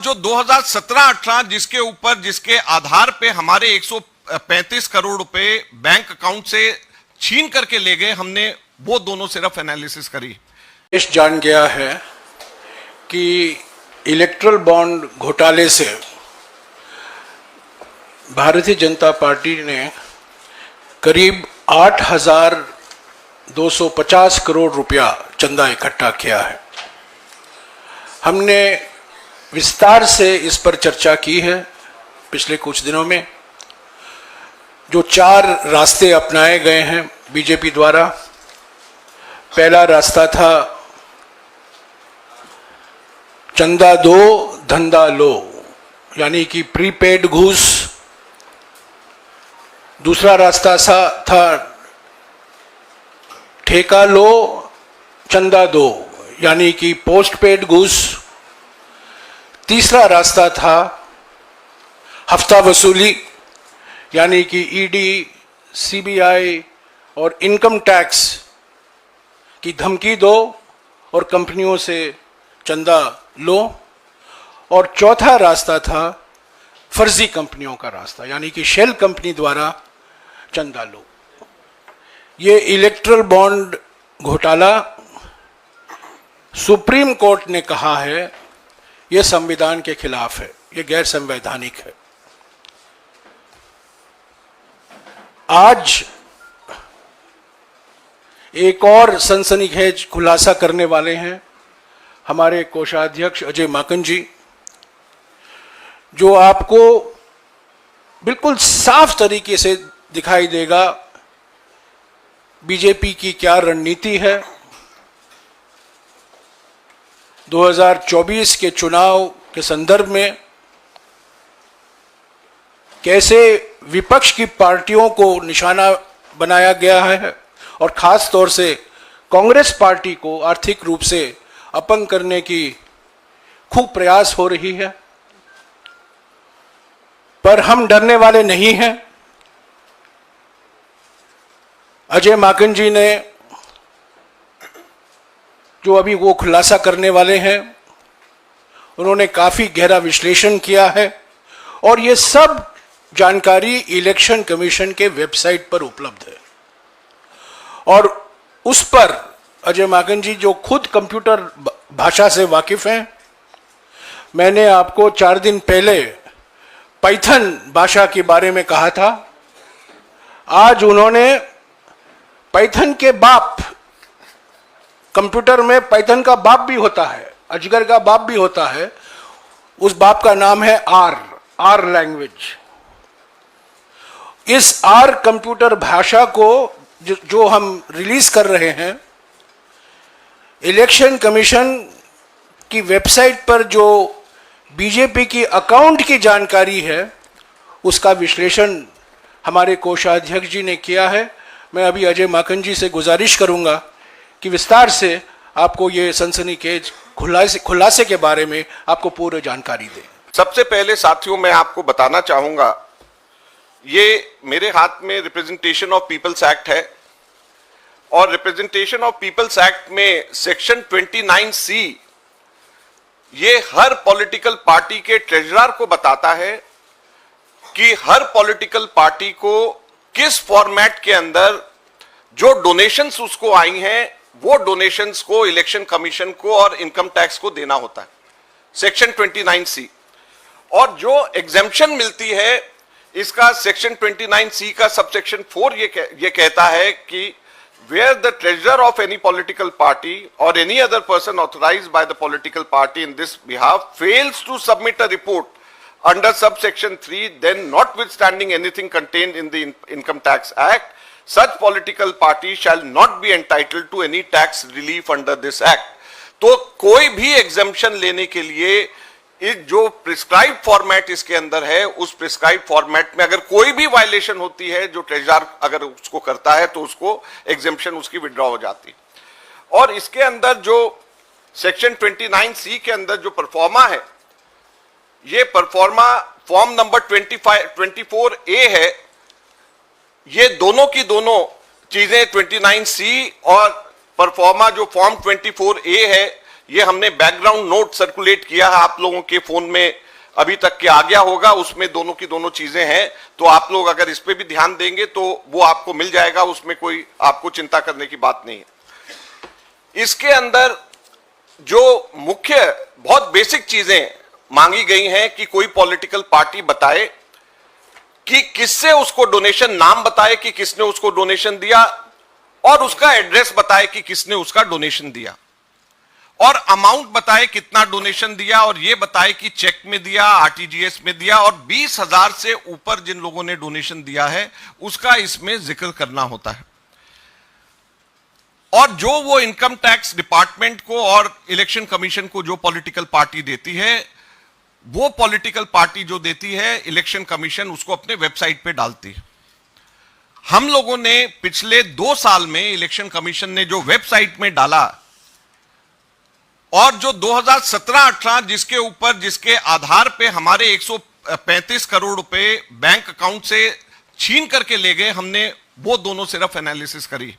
जो 2017-18 जिसके आधार पे हमारे 135 करोड़ रुपए बैंक अकाउंट से छीन करके ले गए, हमने वो दोनों सिर्फ एनालिसिस करी। देश जान गया है कि इलेक्ट्रल बॉन्ड घोटाले से भारतीय जनता पार्टी ने करीब 8,250 करोड़ रुपया चंदा इकट्ठा किया है। हमने विस्तार से इस पर चर्चा की है पिछले कुछ दिनों में। जो 4 रास्ते अपनाए गए हैं बीजेपी द्वारा। पहला रास्ता था चंदा दो धंधा लो, यानी कि प्रीपेड घूस। दूसरा रास्ता था ठेका लो चंदा दो, यानी कि पोस्ट पेड घूस। तीसरा रास्ता था हफ्ता वसूली, यानी कि ईडी, सीबीआई और इनकम टैक्स की धमकी दो और कंपनियों से चंदा लो। और चौथा रास्ता था फर्जी कंपनियों का रास्ता, यानी कि शेल कंपनी द्वारा चंदा लो। ये इलेक्ट्रल बॉन्ड घोटाला सुप्रीम कोर्ट ने कहा है यह संविधान के खिलाफ है, यह गैर संवैधानिक है। आज एक और सनसनीखेज खुलासा करने वाले हैं हमारे कोषाध्यक्ष अजय माकन जी, जो आपको बिल्कुल साफ तरीके से दिखाई देगा बीजेपी की क्या रणनीति है। 2024 के चुनाव के संदर्भ में कैसे विपक्ष की पार्टियों को निशाना बनाया गया है और खास तौर से कांग्रेस पार्टी को आर्थिक रूप से अपंग करने की खूब प्रयास हो रही है। पर हम डरने वाले नहीं हैं। अजय माकन जी ने जो अभी वो खुलासा करने वाले हैं, उन्होंने काफी गहरा विश्लेषण किया है और ये सब जानकारी इलेक्शन कमीशन के वेबसाइट पर उपलब्ध है। और उस पर अजय माकन जी जो खुद कंप्यूटर भाषा से वाकिफ हैं, मैंने आपको 4 दिन पहले पाइथन भाषा के बारे में कहा था। आज उन्होंने पाइथन के बाप, कंप्यूटर में पाइथन का बाप भी होता है, अजगर का बाप भी होता है, उस बाप का नाम है आर लैंग्वेज। इस आर कंप्यूटर भाषा को जो हम रिलीज कर रहे हैं, इलेक्शन कमीशन की वेबसाइट पर जो बीजेपी की अकाउंट की जानकारी है, उसका विश्लेषण हमारे कोषाध्यक्ष जी ने किया है। मैं अभी अजय माकन जी से गुजारिश करूंगा कि विस्तार से आपको ये सनसनीखेज खुलासे के बारे में आपको पूरी जानकारी दें। सबसे पहले साथियों, मैं आपको बताना चाहूंगा, ये मेरे हाथ में रिप्रेजेंटेशन ऑफ पीपल्स एक्ट है और रिप्रेजेंटेशन ऑफ पीपल्स एक्ट में सेक्शन 29C ये हर पॉलिटिकल पार्टी के ट्रेजरर को बताता है कि हर पॉलिटिकल पार्टी को किस फॉर्मेट के अंदर जो डोनेशंस उसको आई हैं, वो डोनेशंस को इलेक्शन कमीशन को और इनकम टैक्स को देना होता है, सेक्शन 29C। और जो एग्जेम्पशन मिलती है, इसका सेक्शन 29C का सबसेक्शन 4 ये कहता है कि where the treasurer of any political party or any other person authorized by the political party in this behalf fails to submit a report under subsection 3, then notwithstanding anything contained in the Income Tax Act, such political party shall not be entitled to any tax relief under this act. तो कोई भी exemption लेने के लिए इस जो prescribe format इसके अंदर है, उस प्रिस्क्राइब फॉर्मेट में अगर कोई भी वायलेशन होती है, जो ट्रेजरर अगर उसको करता है तो उसको एग्जेम्पशन उसकी विड्रॉ हो जाती। और इसके अंदर जो सेक्शन 29C के अंदर जो परफॉर्मा है, ये परफॉर्मा फॉर्म नंबर 24A है। ये दोनों की दोनों चीजें 29C और परफॉर्मा जो फॉर्म 24A है, ये हमने बैकग्राउंड नोट सर्कुलेट किया है, आप लोगों के फोन में अभी तक के आ गया होगा, उसमें दोनों की दोनों चीजें हैं। तो आप लोग अगर इस पे भी ध्यान देंगे तो वो आपको मिल जाएगा, उसमें कोई आपको चिंता करने की बात नहीं है। इसके अंदर जो मुख्य बहुत बेसिक चीजें मांगी गई हैं कि कोई पॉलिटिकल पार्टी बताए कि किससे उसको डोनेशन, नाम बताए कि किसने उसको डोनेशन दिया, और उसका एड्रेस बताए कि किसने उसका डोनेशन दिया, और अमाउंट बताए कितना डोनेशन दिया, और यह बताए कि चेक में दिया, आरटीजीएस में दिया, और 20,000 से ऊपर जिन लोगों ने डोनेशन दिया है उसका इसमें जिक्र करना होता है। और जो वो इनकम टैक्स डिपार्टमेंट को और इलेक्शन कमीशन को जो पॉलिटिकल पार्टी देती है, वो पॉलिटिकल पार्टी जो देती है इलेक्शन कमीशन उसको अपने वेबसाइट पे डालती है। हम लोगों ने पिछले 2 साल में इलेक्शन कमीशन ने जो वेबसाइट में डाला, और जो 2017-18 जिसके आधार पे हमारे 135 करोड़ रुपए बैंक अकाउंट से छीन करके ले गए, हमने वो दोनों सिर्फ एनालिसिस करी।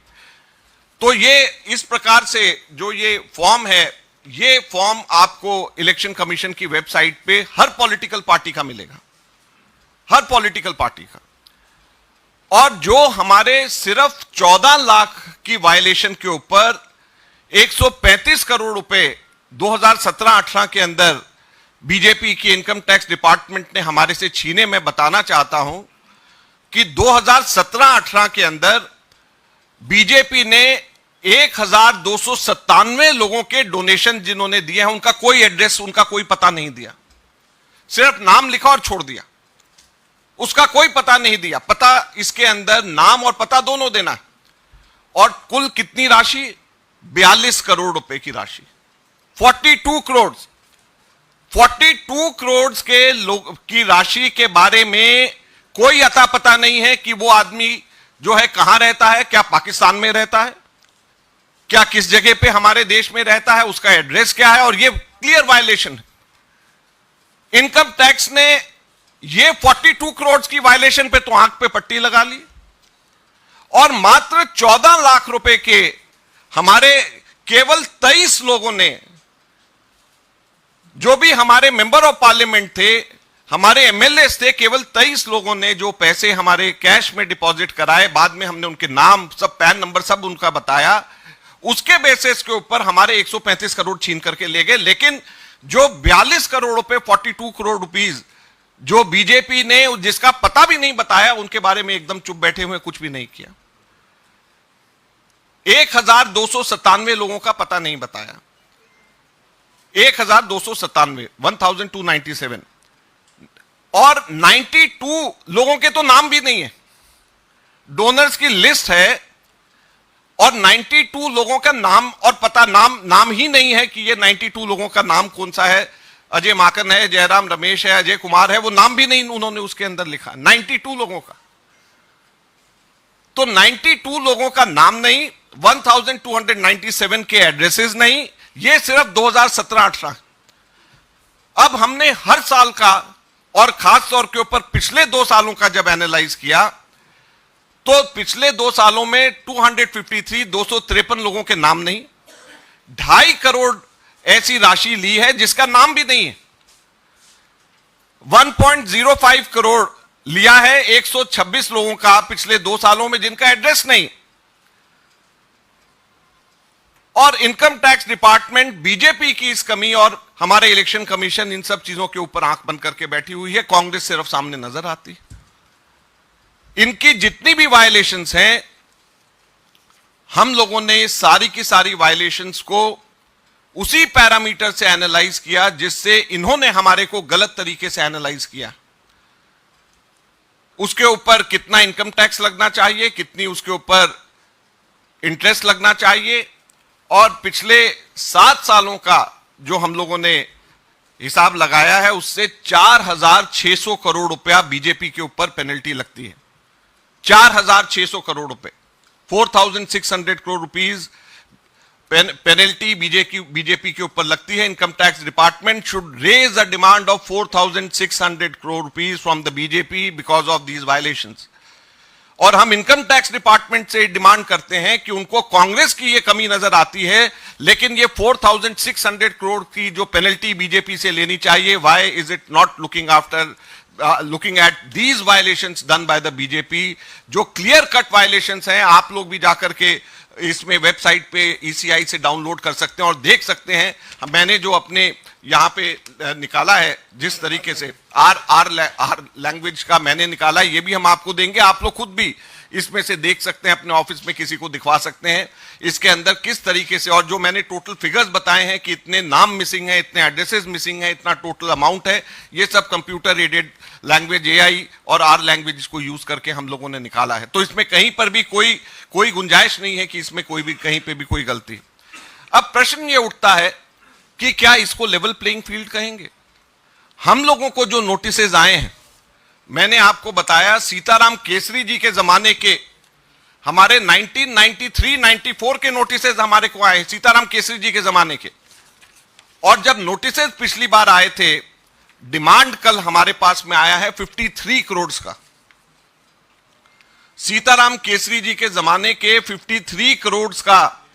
तो ये इस प्रकार से जो ये फॉर्म है, ये फॉर्म आपको इलेक्शन कमीशन की वेबसाइट पे हर पॉलिटिकल पार्टी का मिलेगा, हर पॉलिटिकल पार्टी का। और जो हमारे सिर्फ 14 लाख की वायलेशन के ऊपर 135 करोड़ रुपए 2017-18 के अंदर बीजेपी की इनकम टैक्स डिपार्टमेंट ने हमारे से छीने, मैं बताना चाहता हूं कि 2017-18 के अंदर बीजेपी ने 1297 लोगों के डोनेशन जिन्होंने दिए हैं, उनका कोई एड्रेस, उनका कोई पता नहीं दिया, सिर्फ नाम लिखा और छोड़ दिया, उसका कोई पता नहीं दिया। पता इसके अंदर नाम और पता दोनों देना है। और कुल कितनी राशि? 42 करोड़ रुपए की राशि, 42 करोड़ के लोग की राशि के बारे में कोई अता पता नहीं है कि वो आदमी जो है कहां रहता है, क्या पाकिस्तान में रहता है, क्या किस जगह पे हमारे देश में रहता है, उसका एड्रेस क्या है। और ये क्लियर वायलेशन है। इनकम टैक्स ने ये 42 करोड़ की वायलेशन पे तो आंख पे पट्टी लगा ली, और मात्र 14 लाख रुपए के हमारे केवल 23 लोगों ने, जो भी हमारे मेंबर ऑफ पार्लियामेंट थे, हमारे एमएलए थे, केवल 23 लोगों ने जो पैसे हमारे कैश में डिपॉजिट कराए, बाद में हमने उनके नाम सब, पैन नंबर सब उनका बताया, उसके बेसिस के ऊपर हमारे 135 करोड़ छीन करके ले गए। लेकिन जो 42 करोड़ रुपए, 42 करोड़ रुपीस जो बीजेपी ने, जिसका पता भी नहीं बताया, उनके बारे में एकदम चुप बैठे हुए, कुछ भी नहीं किया। 1297 लोगों का पता नहीं बताया, 1297, 1297, और 92 लोगों के तो नाम भी नहीं है। डोनर्स की लिस्ट है और 92 लोगों का नाम और पता, नाम ही नहीं है कि ये 92 लोगों का नाम कौन सा है। अजय माकन है, जयराम रमेश है, अजय कुमार है, वो नाम भी नहीं उन्होंने उसके अंदर लिखा। 92 लोगों का, तो 92 लोगों का नाम नहीं, 1297 के एड्रेसेस नहीं, ये सिर्फ 2017-18। अब हमने हर साल का और खास तौर के ऊपर पिछले 2 सालों का जब एनालाइज किया, तो पिछले 2 सालों में 253 लोगों के नाम नहीं, 2.5 करोड़ ऐसी राशि ली है जिसका नाम भी नहीं है। 1.05 करोड़ लिया है 126 लोगों का पिछले 2 सालों में, जिनका एड्रेस नहीं। और इनकम टैक्स डिपार्टमेंट, बीजेपी की इस कमी और हमारे इलेक्शन कमीशन इन सब चीजों के ऊपर आंख बंद करके बैठी हुई है। कांग्रेस सिर्फ सामने नजर आती। इनकी जितनी भी वायलेशंस हैं, हम लोगों ने सारी की सारी वायलेशंस को उसी पैरामीटर से एनालाइज किया जिससे इन्होंने हमारे को गलत तरीके से एनालाइज किया। उसके ऊपर कितना इनकम टैक्स लगना चाहिए, कितनी उसके ऊपर इंटरेस्ट लगना चाहिए, और पिछले 7 सालों का जो हम लोगों ने हिसाब लगाया है, उससे 4,600 करोड़ रुपया बीजेपी के ऊपर पेनल्टी लगती है। 4,600 करोड़ रुपए, 4,600 करोड़ रुपीज पेनल्टी बीजेपी के ऊपर लगती है। Income tax department should raise a demand of 4,600 crore rupees from the BJP because of these violations. और हम इनकम टैक्स डिपार्टमेंट से डिमांड करते हैं कि उनको कांग्रेस की ये कमी नजर आती है, लेकिन ये 4,600 करोड़ की जो पेनल्टी बीजेपी से लेनी चाहिए, why is it not looking at these violations done by the BJP, जो क्लियर कट वायलेशंस हैं। आप लोग भी जाकर के इसमें वेबसाइट पे ईसीआई से डाउनलोड कर सकते हैं और देख सकते हैं। मैंने जो अपने यहां पे निकाला है, जिस तरीके से आर लैंग्वेज का मैंने निकाला है, ये भी हम आपको देंगे। आप लोग खुद भी इसमें से देख सकते हैं, अपने ऑफिस में किसी को दिखवा सकते हैं इसके अंदर किस तरीके से, और जो मैंने टोटल फिगर्स बताए हैं कि इतने नाम मिसिंग है, इतने एड्रेसेस मिसिंग है, इतना टोटल अमाउंट है, ये सब कंप्यूटर एडेड लैंग्वेज एआई और आर लैंग्वेज को यूज करके हम लोगों ने निकाला है। तो इसमें कहीं पर भी कोई गुंजाइश नहीं है कि इसमें कोई भी कहीं पे भी कोई गलती। अब प्रश्न ये उठता है कि क्या इसको लेवल प्लेइंग फील्ड कहेंगे? हम लोगों को जो नोटिसेज आए हैं, मैंने आपको बताया सीताराम केसरी जी के जमाने के हमारे 1993-94 के नोटिसेज हमारे को आए, सीताराम केसरी जी के जमाने के। और जब नोटिसेज पिछली बार आए थे, डिमांड कल हमारे पास में आया है 53 करोड़ का। सीताराम केसरी जी के जमाने के 53 करोड़ का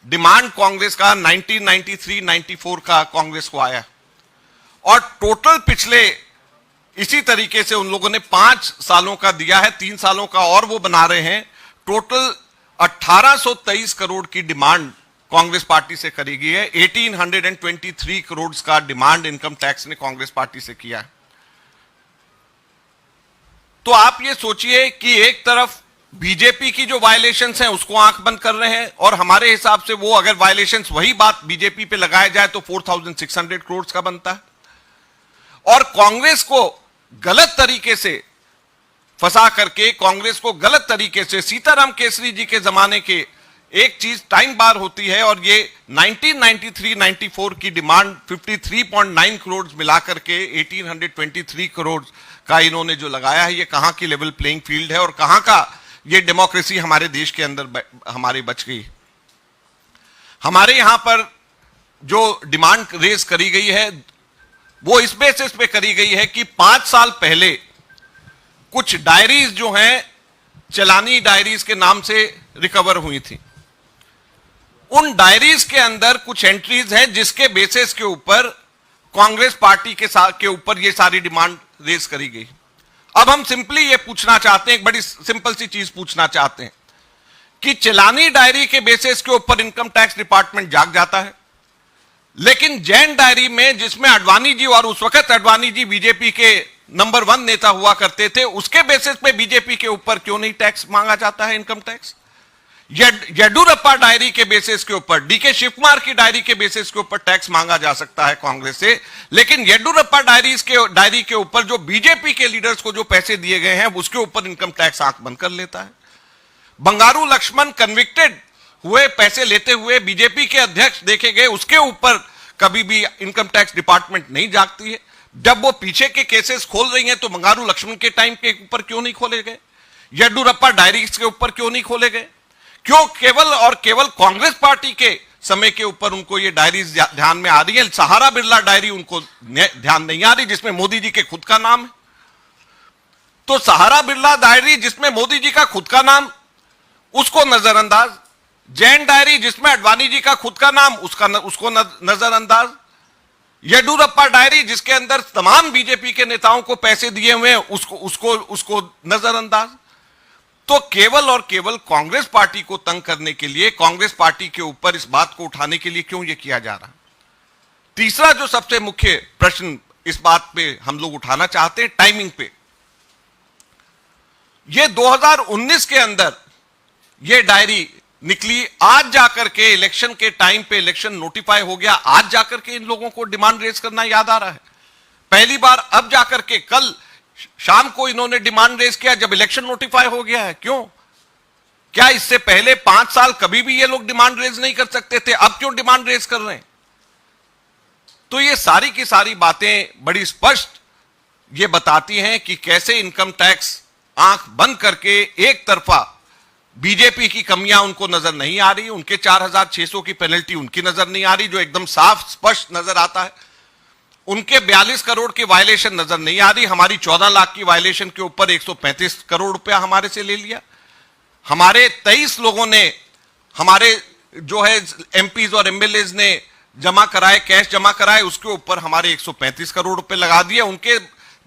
डिमांड कांग्रेस का 1993-94 का कांग्रेस को आया। और टोटल पिछले इसी तरीके से उन लोगों ने 5 सालों का दिया है, 3 सालों का और वो बना रहे हैं। टोटल 1823 करोड़ की डिमांड कांग्रेस पार्टी से करी गई है। 1823 करोड़ का डिमांड इनकम टैक्स ने कांग्रेस पार्टी से किया है। तो आप ये सोचिए कि एक तरफ बीजेपी की जो वायलेशंस हैं उसको आंख बंद कर रहे हैं, और हमारे हिसाब से वो अगर वायलेशंस वही बात बीजेपी पे लगाया जाए तो 4,600 करोड़ का बनता है। और कांग्रेस को गलत तरीके से फंसा करके, कांग्रेस को गलत तरीके से सीताराम केसरी जी के जमाने के एक चीज टाइम बार होती है, और ये 1993-94 की डिमांड 53.9 करोड़ मिलाकर के 1823 करोड़ का इन्होंने जो लगाया है, ये कहां की लेवल प्लेइंग फील्ड है और कहां का ये डेमोक्रेसी हमारे देश के अंदर हमारी बच गई। हमारे यहां पर जो डिमांड रेज करी गई है वो इस बेसिस पे करी गई है कि 5 साल पहले कुछ डायरीज जो हैं चलानी डायरीज के नाम से रिकवर हुई थी। उन डायरीज के अंदर कुछ एंट्रीज हैं जिसके बेसिस के ऊपर कांग्रेस पार्टी के ऊपर ये सारी डिमांड रेज करी गई। अब हम सिंपली ये पूछना चाहते हैं, एक बड़ी सिंपल सी चीज पूछना चाहते हैं कि चलानी डायरी के बेसिस के ऊपर इनकम टैक्स डिपार्टमेंट जाग जाता है, लेकिन जैन डायरी में जिसमें अडवाणी जी, और उस वक्त अडवाणी जी बीजेपी के नंबर 1 नेता हुआ करते थे, उसके बेसिस पे बीजेपी के ऊपर क्यों नहीं टैक्स मांगा जाता है, इनकम टैक्स? येडुरप्पा डायरी के बेसिस के ऊपर, डीके शिवकुमार की डायरी के बेसिस के ऊपर टैक्स मांगा जा सकता है कांग्रेस से, लेकिन येडुरप्पा डायरी के ऊपर जो बीजेपी के लीडर्स को जो पैसे दिए गए हैं उसके ऊपर इनकम टैक्स आंख बंद कर लेता है। बंगारू लक्ष्मण कन्विक्टेड हुए, पैसे लेते हुए बीजेपी के अध्यक्ष देखे गए, उसके ऊपर कभी भी इनकम टैक्स डिपार्टमेंट नहीं जागती है। जब वो पीछे के केसेस खोल रही हैं तो बंगारू लक्ष्मण के टाइम के ऊपर क्यों नहीं खोले गए? येडुरप्पा डायरीज के ऊपर क्यों नहीं खोले गए? क्यों केवल और केवल कांग्रेस पार्टी के समय के ऊपर उनको ये डायरीज ध्यान में आ रही है? सहारा बिरला डायरी उनको ध्यान नहीं आ रही, जिसमें मोदी जी के खुद का नाम है। तो सहारा बिरला डायरी जिसमें मोदी जी का खुद का नाम, उसको नजरअंदाज। जैन डायरी जिसमें अडवाणी जी का खुद का नाम, उसको नजरअंदाज। येडुरप्पा डायरी जिसके अंदर तमाम बीजेपी के नेताओं को पैसे दिए हुए हैं, उसको नजरअंदाज। तो केवल और केवल कांग्रेस पार्टी को तंग करने के लिए, कांग्रेस पार्टी के ऊपर इस बात को उठाने के लिए क्यों यह किया जा रहा? तीसरा जो सबसे मुख्य प्रश्न इस बात पे हम लोग उठाना चाहते हैं, टाइमिंग पे। ये 2019 के अंदर ये डायरी निकली, आज जाकर के इलेक्शन के टाइम पे इलेक्शन नोटिफाई हो गया, आज जाकर के इन लोगों को डिमांड रेज करना याद आ रहा है। पहली बार अब जाकर के कल शाम को इन्होंने डिमांड रेज किया जब इलेक्शन नोटिफाई हो गया है। क्यों? क्या इससे पहले 5 साल कभी भी ये लोग डिमांड रेज नहीं कर सकते थे? अब क्यों डिमांड रेज कर रहे हैं? तो ये सारी की सारी बातें बड़ी स्पष्ट ये बताती हैं कि कैसे इनकम टैक्स आंख बंद करके एक तरफा बीजेपी की कमियां उनको नजर नहीं आ रही, उनके 4,600 की पेनल्टी उनकी नजर नहीं आ रही, जो एकदम साफ स्पष्ट नजर आता है। उनके 42 करोड़ की वायलेशन नजर नहीं आ रही, हमारी 14 लाख की वायलेशन के ऊपर 135 करोड़ रुपया हमारे से ले लिया। हमारे 23 लोगों ने, हमारे जो है एमपीज और एमएलएज ने जमा कराए, कैश जमा कराए, उसके ऊपर हमारे 135 करोड़ रुपए लगा दिए। उनके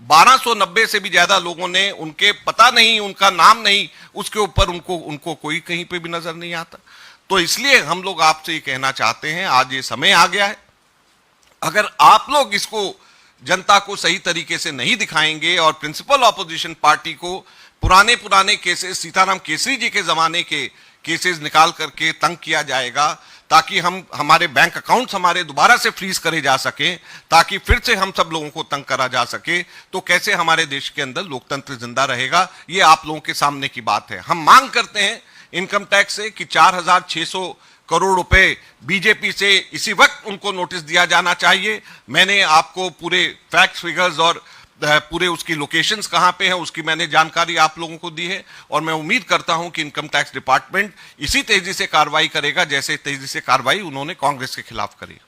1290 से भी ज्यादा लोगों ने, उनके पता नहीं, उनका नाम नहीं, उसके ऊपर उनको कोई कहीं पे भी नजर नहीं आता। तो इसलिए हम लोग आपसे ये कहना चाहते हैं, आज ये समय आ गया है, अगर आप लोग इसको जनता को सही तरीके से नहीं दिखाएंगे और प्रिंसिपल ऑपोजिशन पार्टी को पुराने केसेस, सीताराम केसरी जी के जमाने के केसेस निकाल करके तंग किया जाएगा, ताकि हमारे बैंक अकाउंट्स हमारे दोबारा से फ्रीज करे जा सके, ताकि फिर से हम सब लोगों को तंग करा जा सके, तो कैसे हमारे देश के अंदर लोकतंत्र जिंदा रहेगा? ये आप लोगों के सामने की बात है। हम मांग करते हैं इनकम टैक्स से कि 4600 करोड़ रुपए बीजेपी से इसी वक्त उनको नोटिस दिया जाना चाहिए। मैंने आपको पूरे फैक्ट्स, फिगर्स और पूरे उसकी लोकेशंस कहां पे है उसकी मैंने जानकारी आप लोगों को दी है, और मैं उम्मीद करता हूं कि इनकम टैक्स डिपार्टमेंट इसी तेजी से कार्रवाई करेगा जैसे तेजी से कार्रवाई उन्होंने कांग्रेस के खिलाफ करी।